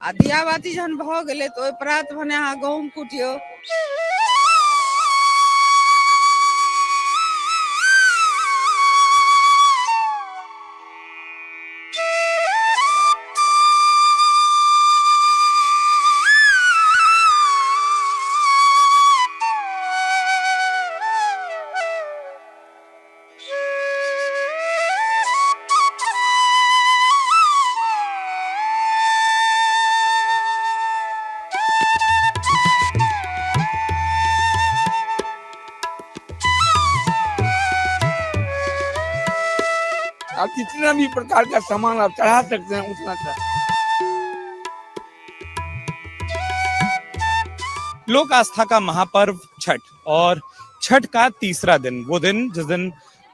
आ दिया बाती जहन भ गेलै तऽ ओहि प्रात भने अहाँ गहूम कुटियौ। आप जितना भी प्रकार का सामान आप चढ़ा सकते हैं उतना चढ़ा। लोक आस्था का महापर्व छठ और छठ का तीसरा दिन, वो दिन जिस दिन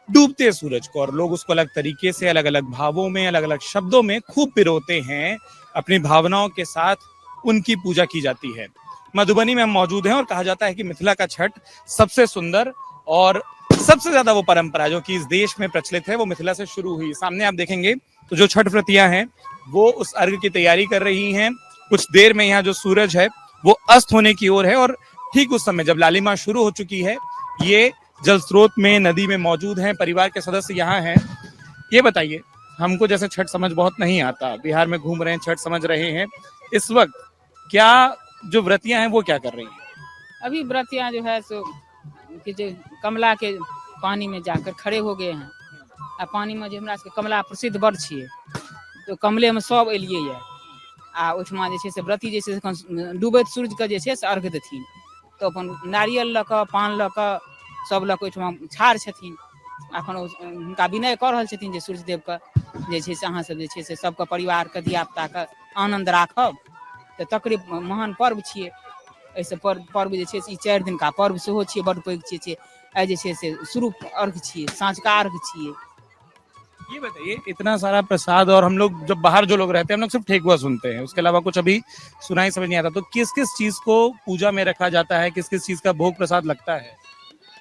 डूबते सूरज को और लोग उसको अलग तरीके से, अलग अलग भावों में, अलग अलग शब्दों में खूब पिरोते हैं, अपनी भावनाओं के साथ उनकी पूजा की जाती है। मधुबनी में हम मौजूद हैं और कहा जाता है कि मिथिला का छठ सबसे सुंदर और सबसे ज्यादा वो परंपरा जो कि इस देश में प्रचलित है वो मिथिला से शुरू हुई। सामने आप देखेंगे तो जो छठ व्रतियां हैं वो उस अर्घ की तैयारी कर रही हैं। कुछ देर में यहाँ जो सूरज है वो अस्त होने की ओर है और ठीक उस समय जब लालिमा शुरू हो चुकी है, ये जल स्रोत में, नदी में मौजूद हैं, परिवार के सदस्य यहाँ हैं। ये बताइए, हमको जैसे छठ समझ बहुत नहीं आता, बिहार में घूम रहे हैं, छठ समझ रहे हैं, इस वक्त क्या जो व्रतियां हैं वो क्या कर रही हैं? अभी व्रतियां जो है सो कि जो कमला के पानी में जाकर खड़े हो गए हैं। आ पानी में जो हमरा सबके कमला प्रसिद्ध बड़ छियै, तो कमले में सब एलियै ये। आ ओहिठमा जे छै से व्रती जे छै से डूबैत सूरज के जे छै से अर्घ देथिन, तो अपन नारियल लऽ कऽ, पान लऽ कऽ सब लऽ कऽ ओहिठमा ठाढ़ छथिन। अखन हुनका विनय कऽ रहल छथिन जे सूर्यदेव के जे छै से अहाँ सब जे छै से सबके परिवार के धिया पुता के आनंद राखब, तऽ तकरे महान पर्व छियै। ऐसे पर्व जे छै से 4 दिन का पर्व सेहो छियै, बड़ पैघ छियै। आई जे छै से शुरू अर्घ छियै, साँझका अर्घ छियै। ये बताइए, इतना सारा प्रसाद और हम लोग जब बाहर जो लोग रहते हैं हम लोग सिर्फ ठेकुआ सुनते हैं, उसके अलावा कुछ अभी सुनाई समझ नहीं आता, तो किस किस चीज को पूजा में रखा जाता है, किस किस चीज का भोग प्रसाद लगता है?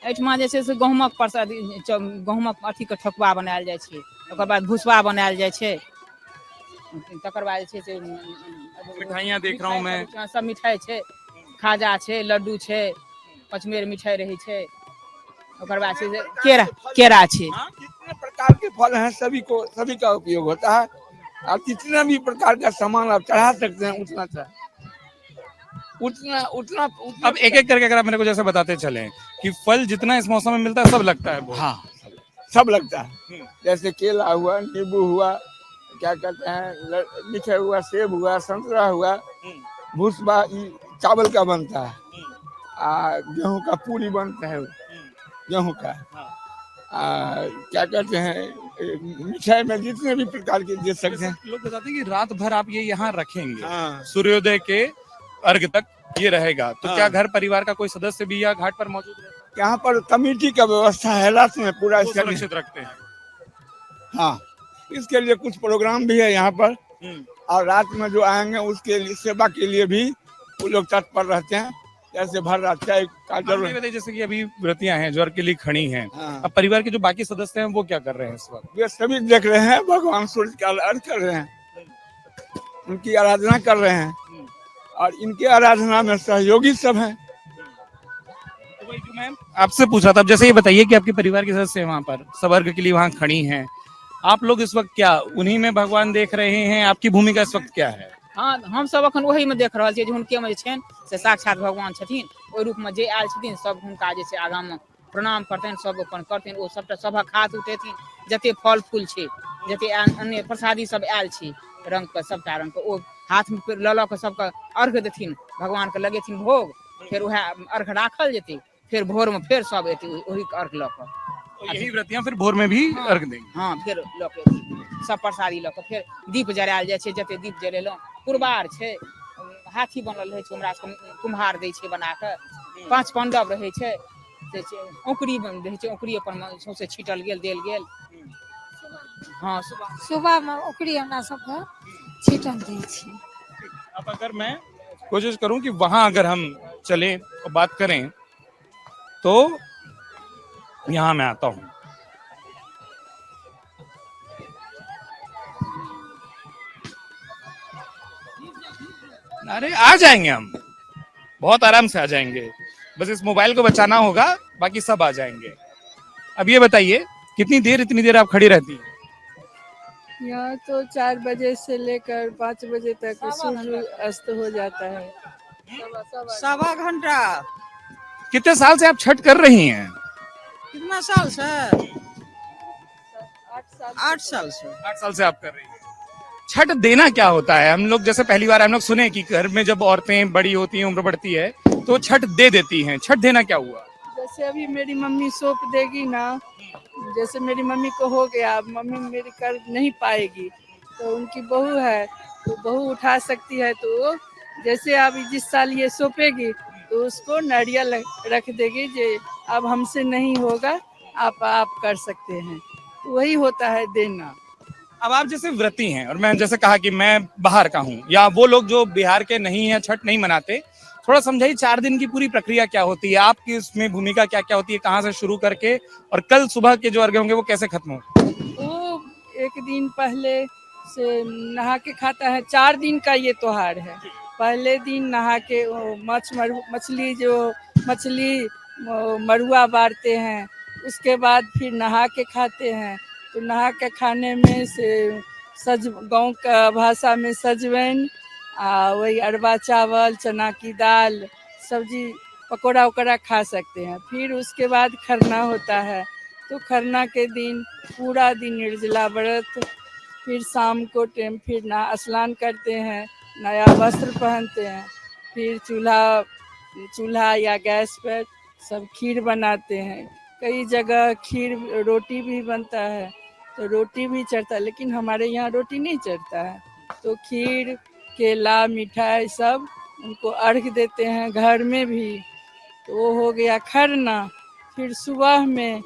एहिठमा जे छै से गहूमक प्रसाद, गहूमक अथी के ठकुआ बनायल जाइ छै, ओकर बाद भुसवा बनायल जाइ छै, तकर बाद जे छै से मिठाइयाँ देख रहा हूँ मैं। सब मिठाई छै, खाजा छै, लड्डू छै, पचमेर मिठाई रहै छै, ओकर बाद से केरा छै। जितने प्रकार के फल हैं सभी का उपयोग होता है। आप जितना भी प्रकार का सामान आप चढ़ा सकते हैं उतना चढ़ा, उतना उतना उतना। अब एक एक करके अगर आप मेरे को जैसे बताते चलें कि फल जितना इस मौसम में मिलता है सब लगता है वो। हाँ, सब लगता है। जैसे केला हुआ, नींबू हुआ, क्या कहते हैं, मिठाई हुआ, सेब हुआ, संतरा हुआ, भुसबा चावल का बनता है, गेहूं का पूरी बनता है, गेहूं का, क्या कहते हैं, मिठाई में जितने भी प्रकार के दे सकते हैं। लोग बताते हैं कि रात भर आप ये यहाँ रखेंगे, सूर्योदय के अर्घ तक ये रहेगा, तो क्या घर परिवार का कोई सदस्य भी यहाँ घाट पर मौजूद रहता है? यहाँ पर कमेटी का व्यवस्था है, रात में पूरा इसका सुरक्षित रखते हैं। हाँ, इसके लिए कुछ प्रोग्राम भी है यहाँ पर, और रात में जो आएंगे उसके लिए सेवा के लिए भी वो लोग तत्पर रहते हैं। जैसे भर रात चाय का जरूर, जैसे कि अभी व्रतियां हैं जो अर्घ के लिए खड़ी हैं, अब परिवार के जो बाकी सदस्य हैं वो क्या कर रहे हैं इस वक्त? वे सभी देख रहे हैं, भगवान सूर्य का अर्घ कर रहे हैं, उनकी आराधना कर रहे हैं, और इनके आराधना में सहयोगी सब हैं। तो वही जो मैं आपसे पूछा था, जैसे ये बताइए कि आपके परिवार के सदस्य हैं वहाँ पर सब अर्घ के लिए वहाँ खड़ी हैं, आप लोग इस वक्त क्या उन्हीं में भगवान देख रहे हैं? आपकी भूमिका इस वक्त क्या है? हाँ, हम सब अखन वही में देख रहल छियै जे हुनके में जे छनि से साक्षात भगवान छथिन। ओहि रूप में जे आयल छथिन सब हुनका जे छै आगाँ में प्रणाम करतनि, सब अपन करतनि, ओ सबटा सभक हाथ उठेथिन, जते फल फूल छै, जते अन्य प्रसादी सब आयल छै रंग के, सबटा रंग के ओ हाथ में लऽ लऽ के सबके अर्घ देथिन, भगवान के लगेथिन भोग, फिर वह अर्घ राखल जेतै, फिर भोर में फिर सब एतै ओही के अर्घ लऽ कऽ। यही व्रतियां फिर भोर में भी अर्घ देंगे? हाँ, फिर लऽ के सब प्रसादी लऽ के फिर दीप जरायल जाइ छै, जते दीप जरेलहुँ, कुरबार छै, हाथी बनल रहै छै, हमरा सबके कुम्हार दै छै बना के, 5 पांडव रहै छै, औंकरी रहै छै, औंकरी अपन सौंसे छीटल गेल, देल गेल। हाँ, सुबह में औकरी हमरा सबके छीटल दै छै। अब अगर मैं कोशिश करूं कि वहां अगर हम चलें और बात करें तो यहाँ मैं आता हूँ। अरे आ जाएंगे हम, बहुत आराम से आ जाएंगे, बस इस मोबाइल को बचाना होगा, बाकी सब आ जाएंगे। अब ये बताइए इतनी देर आप खड़ी रहती हैं? यहाँ तो 4 बजे से लेकर 5 बजे तक सूर्य अस्त हो जाता है। सवा घंटा। कितने साल से आप छठ कर रही हैं? कितना साल से? 8 साल से। 8 साल से आप कर रही हैं। छठ देना क्या होता है? हम लोग जैसे पहली बार हम लोग सुने कि घर में जब औरतें बड़ी होती हैं, उम्र बढ़ती है, तो छठ दे देती हैं। छठ देना क्या हुआ? जैसे अभी मेरी मम्मी सौंप देगी ना, जैसे मेरी मम्मी को हो गया, अब मम्मी मेरी कर नहीं पाएगी, तो उनकी बहू है, तो बहू उठा सकती है, तो जैसे अभी जिस साल ये सौंपेगी तो उसको नारियल रख देगी, जे अब हमसे नहीं होगा, आप कर सकते हैं, तो वही होता है देना। अब आप जैसे व्रती हैं, और मैं जैसे कहा कि मैं बाहर का हूँ, या वो लोग जो बिहार के नहीं है, छठ नहीं मनाते, थोड़ा समझाइए 4 दिन की पूरी प्रक्रिया क्या होती है, आपकी उसमें भूमिका क्या क्या होती है, कहाँ से शुरू करके, और कल सुबह के जो अर्घ्य होंगे वो कैसे खत्म होंगे? वो एक दिन पहले से नहा के खाता है। 4 दिन का ये त्योहार है। पहले दिन नहा के वो मछली मरुआ बारते हैं, उसके बाद फिर नहा के खाते हैं। तो नहा के खाने में से गाँव का भाषा में सजवैन, वही अरबा चावल, चना की दाल, सब्जी, पकौड़ा वकौड़ा खा सकते हैं। फिर उसके बाद खरना होता है, तो खरना के दिन पूरा दिन निर्जला व्रत। फिर शाम को टाइम फिर स्नान करते हैं, नया वस्त्र पहनते हैं, फिर चूल्हा या गैस पर सब खीर बनाते हैं। कई जगह खीर रोटी भी बनता है, तो रोटी भी चढ़ता है, लेकिन हमारे यहाँ रोटी नहीं चढ़ता है। तो खीर, केला, मिठाई सब उनको अर्घ देते हैं घर में भी। तो वो हो गया खरना। फिर सुबह में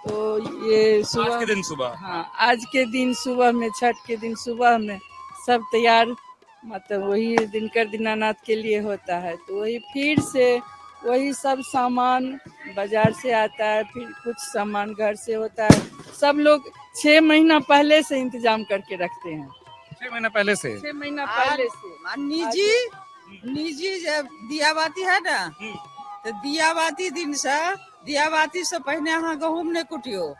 तो ये आज के दिन सुबह, हाँ, आज के दिन सुबह में, छठ के दिन सुबह में सब तैयार, मतलब वही दिनकर दीनानाथ के लिए होता है। तो वही फिर से वही सब सामान बाजार से आता है, फिर कुछ सामान घर से होता है। सब लोग 6 महीना पहले से इंतजाम करके रखते हैं। 6 महीना पहले से? 6 महीना पहले से। और निजी जब दियाबाती है ना, तो दियाबाती दिन से, दियाबाती से पहले अहाँ गहूम नहीं कुटियो,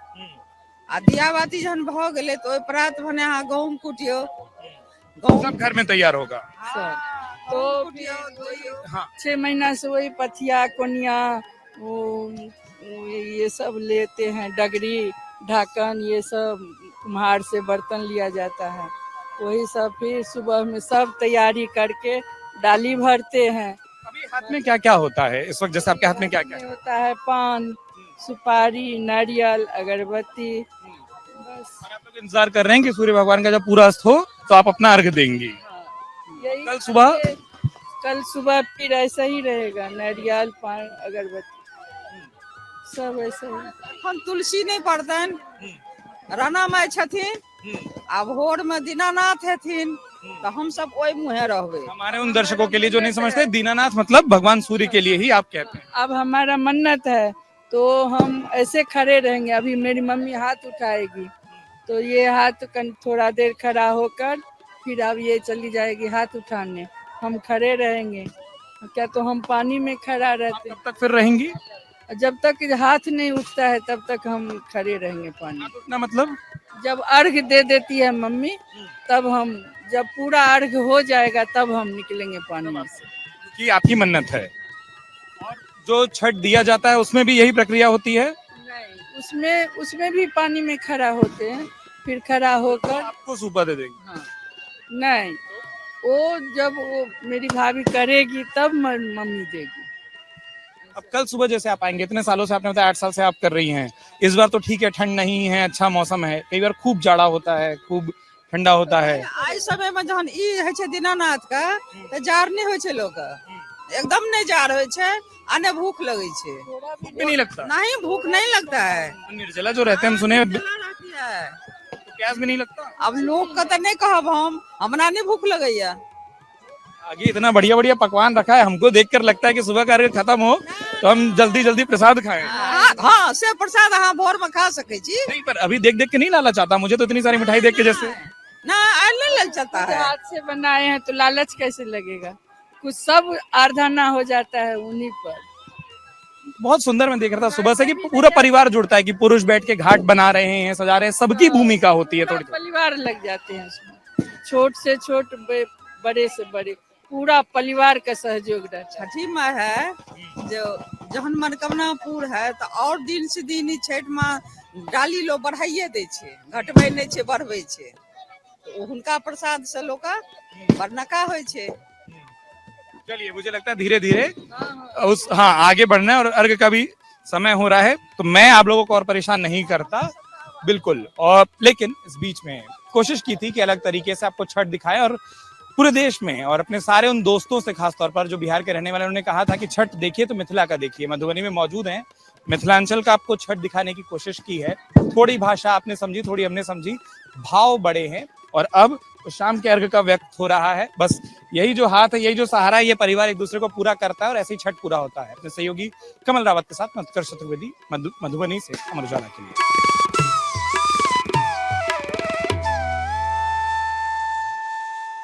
आ दियाबाती जहन भ गेले तो ओइ प्रात भने अहाँ गहूम कुटियो, सब घर में तैयार होगा। तो हाँ, 6 महीना से वही पथिया, कोनिया, ये सब लेते हैं, डगरी, ढाकन, ये सब कुम्हार से बर्तन लिया जाता है। वही सब फिर सुबह में सब तैयारी करके डाली भरते हैं। अभी हाथ में क्या क्या होता है इस वक्त? जैसे आपके हाथ में क्या क्या है? होता है पान, सुपारी, नारियल, अगरबत्ती, बस। और आप लोग इंतजार कर रहे हैं कि सूर्य भगवान का जब पूरा अस्त हो तो आप अपना अर्घ देंगी। यही कल सुबह फिर ऐसा ही रहेगा, नारियल, पान, अगरबत्ती सब ऐसा ही। हम तुलसी नहीं पढ़तन, राना माय छथिन, आ भोर में दीनानाथ हेथिन, तो हम सब ओइ मुहे रहबे। हमारे उन दर्शकों के लिए जो नहीं समझते, दीनानाथ मतलब भगवान सूर्य के लिए ही आप कहते हैं। अब हमारा मन्नत है तो हम ऐसे खड़े रहेंगे। अभी मेरी मम्मी हाथ उठाएगी, तो ये हाथ थोड़ा देर खड़ा होकर फिर अब ये चली जाएगी हाथ उठाने, हम खड़े रहेंगे। क्या तो हम पानी में खड़ा रहते, तब तक फिर रहेंगी? जब तक हाथ नहीं उठता है तब तक हम खड़े रहेंगे पानी। उतना मतलब जब अर्घ दे देती है मम्मी, तब हम, जब पूरा अर्घ हो जाएगा तब हम निकलेंगे पानी में से। कि आपकी मन्नत है। और जो छठ दिया जाता है उसमें भी यही प्रक्रिया होती है? नहीं, उसमें भी पानी में खड़ा होते हैं, फिर खड़ा होकर आपको सूपा दे देंगे? हाँ, नहीं, वो जब वो मेरी भाभी करेगी तब मम्मी देगी। अब कल सुबह जैसे आप आएंगे, इतने सालों से आपने बताया 8 साल से आप कर रही हैं, इस बार तो ठीक है, ठंड नहीं है, अच्छा मौसम है, कई बार खूब जाड़ा होता है, खूब ठंडा होता है। आई समय में जहन ई है छे दीनानाथ का, तो जार नहीं होय छे लोग, एकदम नहीं जार होय छे, आने भूख लगे छे। भूख भी नहीं लगता? नहीं, भूख नहीं लगता है। निर्जला जो रहते हैं हम सुने, जला रहती है। तो प्यास भी नहीं लगता? अब लोग का तो नहीं कहब हम, हमरा नहीं भूख लगैया। आगे इतना बढ़िया बढ़िया पकवान रखा है, हमको देखकर लगता है कि सुबह का अर्घ खत्म हो तो हम जल्दी जल्दी प्रसाद खाएं। हाँ, से प्रसाद अहाँ भोर में खा सके छी। नहीं, पर अभी देख देख के नहीं लालच आता मुझे, तो इतनी सारी मिठाई देख के जैसे ना, नहीं लग चलता है। हाथ से बनाए हैं तो लालच कैसे लगेगा? कुछ सब आराधना हो जाता है उन्हीं पर। बहुत सुंदर मैं देख रहा था सुबह से कि पूरा परिवार जुड़ता है, कि पुरुष बैठ के घाट बना रहे हैं, सजा रहे हैं, सबकी भूमिका होती है पूरा थोड़ी। परिवार लग जाते हैं उसमें, छोट से छोट बड़े से बड़े, पूरा परिवार का सहयोग रहता है। छठी माँ है जो जहन मनोकामना पूर है तो और दिन से दिन ई छठ माँ डाली लो बढ़ाइए दे छे, घटबै नहीं छे, बढ़बै छे। तो हुनका प्रसाद से लोग का बरनका होय छे। चलिए, मुझे लगता है धीरे धीरे उस आगे बढ़ना है और अर्घ का भी समय हो रहा है, तो मैं आप लोगों को और परेशान नहीं करता बिल्कुल। और लेकिन इस बीच में कोशिश की थी कि अलग तरीके से आपको छठ दिखाएं, और पूरे देश में और अपने सारे उन दोस्तों से खास तौर पर जो बिहार के रहने वाले, उन्होंने कहा था कि छठ देखिए तो मिथिला का देखिए। मधुबनी में मौजूद हैं, मिथिलांचल का आपको छठ दिखाने की कोशिश की है। थोड़ी भाषा आपने समझी, थोड़ी हमने समझी, भाव बड़े हैं। और अब तो शाम के अर्घ का व्यक्त हो रहा है। बस यही जो हाथ है, यही जो सहारा है, ये परिवार एक दूसरे को पूरा करता है और ऐसे ही छठ पूरा होता है। अपने सहयोगी कमल रावत के साथ मैं उत्कर्ष चतुर्वेदी, मधुबनी से अमर उजाला के लिए।